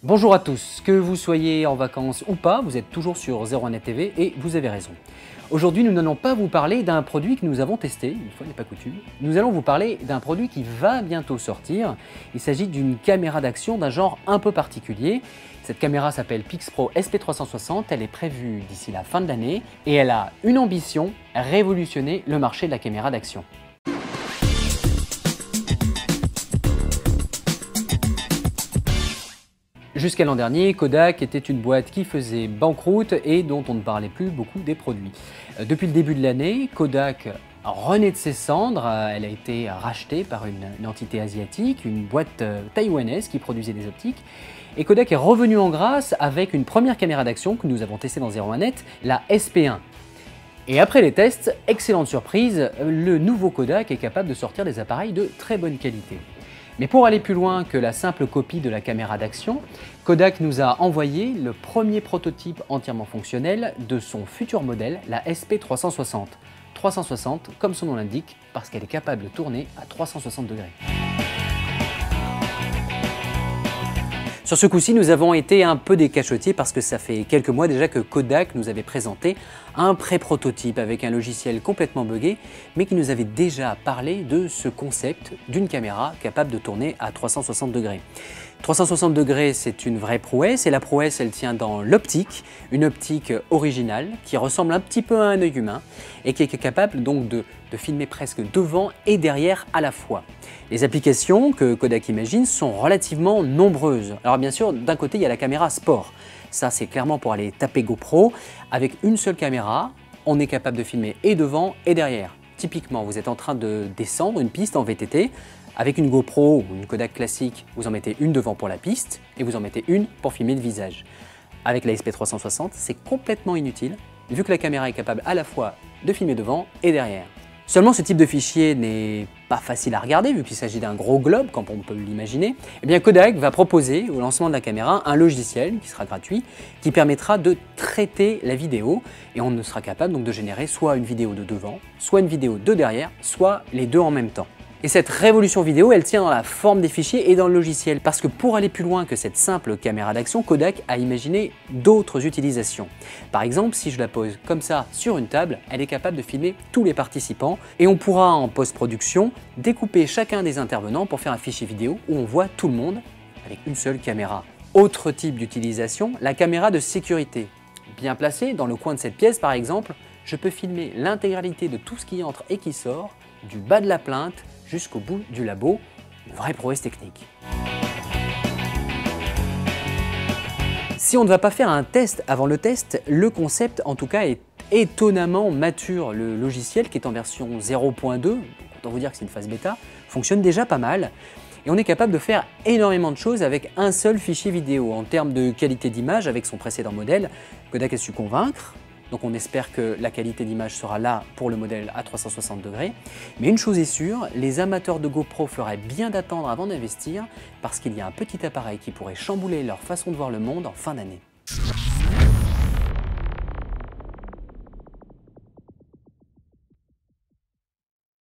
Bonjour à tous, que vous soyez en vacances ou pas, vous êtes toujours sur 01net TV et vous avez raison. Aujourd'hui, nous n'allons pas vous parler d'un produit que nous avons testé, une fois n'est pas coutume. Nous allons vous parler d'un produit qui va bientôt sortir. Il s'agit d'une caméra d'action d'un genre un peu particulier. Cette caméra s'appelle Pixpro SP360, elle est prévue d'ici la fin de l'année et elle a une ambition, révolutionner le marché de la caméra d'action. Jusqu'à l'an dernier, Kodak était une boîte qui faisait banqueroute et dont on ne parlait plus beaucoup des produits. Depuis le début de l'année, Kodak renaît de ses cendres. Elle a été rachetée par une entité asiatique, une boîte taïwanaise qui produisait des optiques. Et Kodak est revenu en grâce avec une première caméra d'action que nous avons testée dans 01net, la SP1. Et après les tests, excellente surprise, le nouveau Kodak est capable de sortir des appareils de très bonne qualité. Mais pour aller plus loin que la simple copie de la caméra d'action, Kodak nous a envoyé le premier prototype entièrement fonctionnel de son futur modèle, la SP360. 360, comme son nom l'indique, parce qu'elle est capable de tourner à 360 degrés. Sur ce coup-ci, nous avons été un peu des cachotiers parce que ça fait quelques mois déjà que Kodak nous avait présenté un pré-prototype avec un logiciel complètement buggé, mais qui nous avait déjà parlé de ce concept d'une caméra capable de tourner à 360 degrés. 360 degrés, c'est une vraie prouesse et la prouesse, elle tient dans l'optique, une optique originale qui ressemble un petit peu à un œil humain et qui est capable donc de filmer presque devant et derrière à la fois. Les applications que Kodak imagine sont relativement nombreuses. Alors bien sûr, d'un côté, il y a la caméra sport. Ça, c'est clairement pour aller taper GoPro. Avec une seule caméra, on est capable de filmer et devant et derrière. Typiquement, vous êtes en train de descendre une piste en VTT. Avec une GoPro ou une Kodak classique, vous en mettez une devant pour la piste et vous en mettez une pour filmer le visage. Avec la SP360, c'est complètement inutile, vu que la caméra est capable à la fois de filmer devant et derrière. Seulement, ce type de fichier n'est pas facile à regarder, vu qu'il s'agit d'un gros globe, comme on peut l'imaginer. Eh bien, Kodak va proposer, au lancement de la caméra, un logiciel qui sera gratuit, qui permettra de traiter la vidéo, et on sera capable donc de générer soit une vidéo de devant, soit une vidéo de derrière, soit les deux en même temps. Et cette révolution vidéo, elle tient dans la forme des fichiers et dans le logiciel, parce que pour aller plus loin que cette simple caméra d'action, Kodak a imaginé d'autres utilisations. Par exemple, si je la pose comme ça sur une table, elle est capable de filmer tous les participants et on pourra en post-production découper chacun des intervenants pour faire un fichier vidéo où on voit tout le monde avec une seule caméra. Autre type d'utilisation, la caméra de sécurité. Bien placée dans le coin de cette pièce par exemple, je peux filmer l'intégralité de tout ce qui entre et qui sort, du bas de la plinthe jusqu'au bout du labo, une vraie prouesse technique. Si on ne va pas faire un test avant le test, le concept en tout cas est étonnamment mature. Le logiciel qui est en version 0.2, autant vous dire que c'est une phase bêta, fonctionne déjà pas mal. Et on est capable de faire énormément de choses avec un seul fichier vidéo. En termes de qualité d'image, avec son précédent modèle, Kodak a su convaincre. Donc on espère que la qualité d'image sera là pour le modèle à 360 degrés. Mais une chose est sûre, les amateurs de GoPro feraient bien d'attendre avant d'investir parce qu'il y a un petit appareil qui pourrait chambouler leur façon de voir le monde en fin d'année.